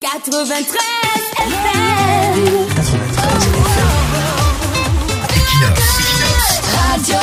93 FM. 93 Radio.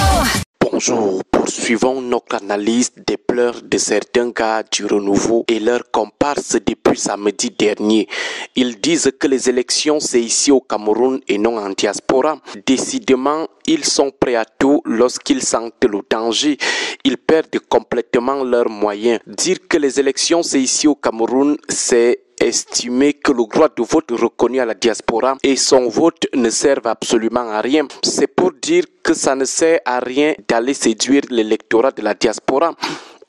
Bonjour, poursuivons notre analyse des pleurs de certains gars du renouveau et leurs comparses depuis samedi dernier. Ils disent que les élections c'est ici au Cameroun et non en diaspora. Décidément, ils sont prêts à tout lorsqu'ils sentent le danger. Ils perdent complètement leurs moyens. Dire que les élections c'est ici au Cameroun, c'est estimer que le droit de vote reconnu à la diaspora et son vote ne servent absolument à rien. C'est pour dire que ça ne sert à rien d'aller séduire l'électorat de la diaspora.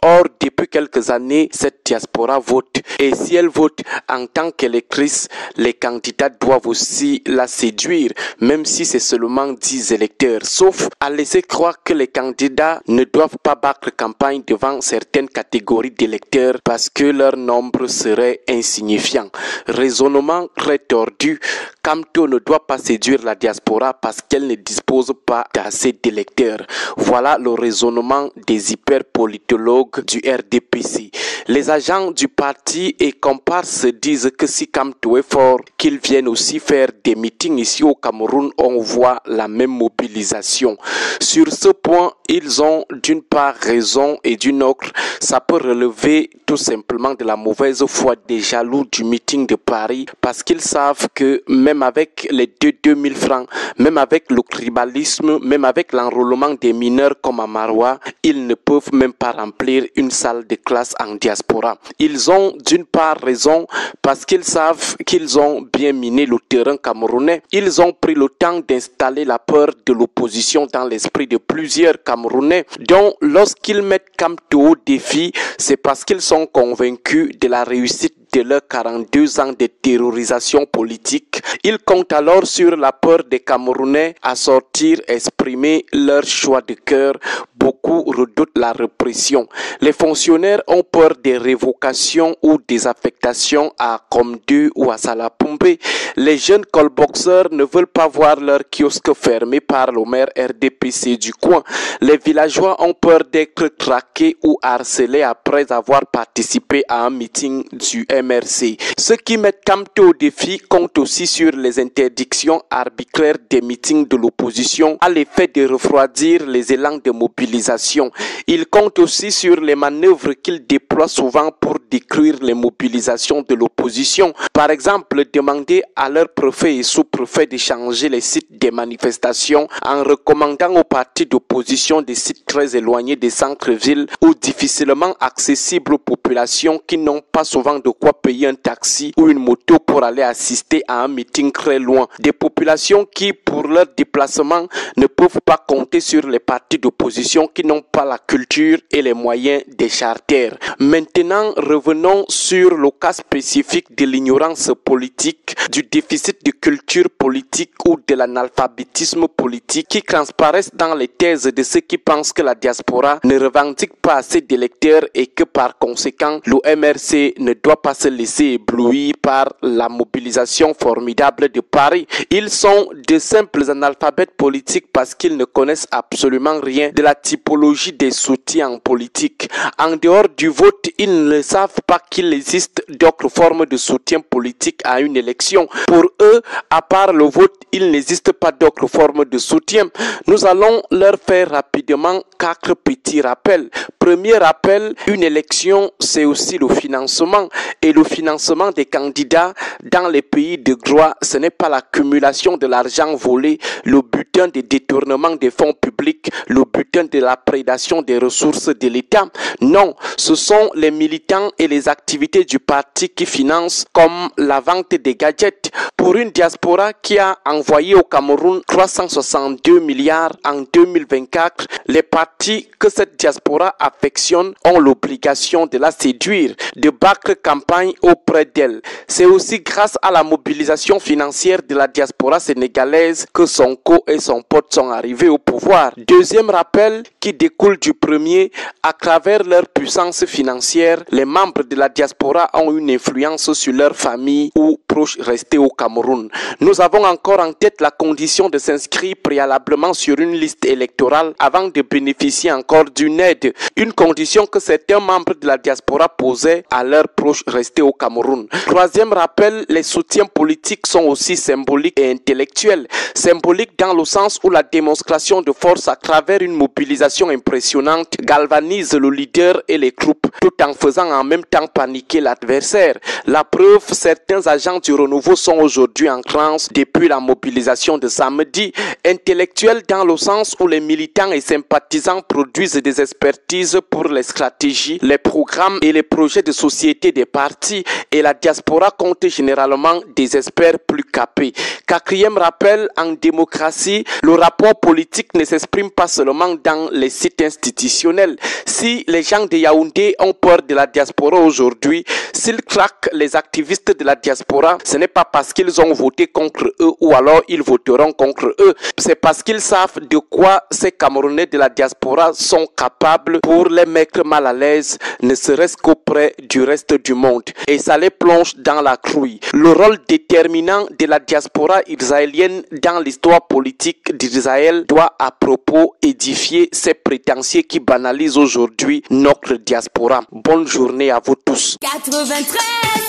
Or, depuis quelques années, cette diaspora vote. Et si elle vote en tant qu'électrice, les candidats doivent aussi la séduire, même si c'est seulement 10 électeurs. Sauf à laisser croire que les candidats ne doivent pas battre campagne devant certaines catégories d'électeurs parce que leur nombre serait insignifiant. Raisonnement très tordu. Camto ne doit pas séduire la diaspora parce qu'elle ne dispose pas d'assez d'électeurs. Voilà le raisonnement des hyperpolitologues du RDPC. Les agents du parti et comparses disent que si Camto est fort, qu'ils viennent aussi faire des meetings ici au Cameroun, on voit la même mobilisation. Sur ce point, ils ont d'une part raison et d'une autre, ça peut relever tout simplement de la mauvaise foi des jaloux du meeting de Paris parce qu'ils savent que même avec les 2000 francs, même avec le tribalisme, même avec l'enrôlement des mineurs comme à Maroua, ils ne peuvent même pas remplir une salle de classe en diaspora. Ils ont d'une part raison parce qu'ils savent qu'ils ont bien miné le terrain camerounais. Ils ont pris le temps d'installer la peur de l'opposition dans l'esprit de plusieurs Camerounais. Donc lorsqu'ils mettent Camto au défi, c'est parce qu'ils sont convaincus de la réussite de leurs 42 ans de terrorisation politique. Ils comptent alors sur la peur des Camerounais à sortir, exprimer leur choix de cœur. Beaucoup redoutent la répression. Les fonctionnaires ont peur des révocations ou des affectations à Komdu ou à Salapumbe. Les jeunes callboxeurs ne veulent pas voir leur kiosque fermé par le maire RDPC du coin. Les villageois ont peur d'être traqués ou harcelés après avoir participé à un meeting du MRC. Ceux qui mettent Camto au défi comptent aussi sur les interdictions arbitraires des meetings de l'opposition à l'effet de refroidir les élans de mobilisation. Ils comptent aussi sur les manœuvres qu'ils déploient souvent pour détruire les mobilisations de l'opposition. Par exemple, demander à leur préfet et sous-préfet de changer les sites des manifestations en recommandant aux partis d'opposition des sites très éloignés des centres-villes ou difficilement accessibles aux populations qui n'ont pas souvent de quoi payer un taxi ou une moto pour aller assister à un meeting très loin. Des populations qui, pour leur déplacement, ne peuvent pas compter sur les partis d'opposition qui n'ont pas la culture et les moyens des charters. Maintenant, revenons sur le cas spécifique de l'ignorance politique, du déficit de culture politique ou de l'analphabétisme politique qui transparaissent dans les thèses de ceux qui pensent que la diaspora ne revendique pas assez d'électeurs et que par conséquent, le MRC ne doit pas se laisser éblouir par la mobilisation formidable de Paris. Ils sont de simples analphabètes politiques parce qu'ils ne connaissent absolument rien de la typologie des soutiens en politique. En dehors du vote, ils ne savent pas qu'il existe d'autres formes de soutien politique à une élection. Pour eux, à part le vote, il n'existe pas d'autres formes de soutien. Nous allons leur faire rapidement 4 petits rappels. Premier rappel, une élection, c'est aussi le financement. Et le financement des candidats dans les pays de droit, ce n'est pas l'accumulation de l'argent volé, le butin des détournements des fonds publics, le butin de la prédation des ressources de l'État. Non, ce sont les militants et les activités du parti qui financent, comme la vente des gadgets. Pour une diaspora qui a envoyé au Cameroun 362 milliards en 2024, les partis que cette diaspora affectionne ont l'obligation de la séduire, de battre campagne auprès d'elle. C'est aussi grâce à la mobilisation financière de la diaspora sénégalaise que Sonko et son pote sont arrivés au pouvoir. Deuxième rappel qui découle du premier, à travers leur puissance financière, les membres de la diaspora ont une influence sur leur famille ou proches restés au Cameroun. Nous avons encore en tête la condition de s'inscrire préalablement sur une liste électorale avant de bénéficier encore d'une aide, une condition que certains membres de la diaspora posaient à leurs proches restés rester au Cameroun. Troisième rappel, les soutiens politiques sont aussi symboliques et intellectuels. Symboliques dans le sens où la démonstration de force à travers une mobilisation impressionnante galvanise le leader et les troupes, tout en faisant en même temps paniquer l'adversaire. La preuve, certains agents du renouveau sont aujourd'hui en transe depuis la mobilisation de samedi. Intellectuels dans le sens où les militants et sympathisants produisent des expertises pour les stratégies, les programmes et les projets de société des partis, et la diaspora compte généralement des experts plus capés. Quatrième rappel, en démocratie, le rapport politique ne s'exprime pas seulement dans les sites institutionnels. Si les gens de Yaoundé ont peur de la diaspora aujourd'hui, s'ils traquent les activistes de la diaspora, ce n'est pas parce qu'ils ont voté contre eux ou alors ils voteront contre eux. C'est parce qu'ils savent de quoi ces Camerounais de la diaspora sont capables pour les mettre mal à l'aise, ne serait-ce qu'auprès du reste du monde. Et ça les plonge dans la crouille. Le rôle déterminant de la diaspora israélienne dans l'histoire politique d'Israël doit à propos édifier ces prétentieux qui banalisent aujourd'hui notre diaspora. Bonne journée à vous tous. 93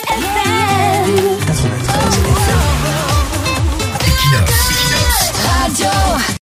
FM.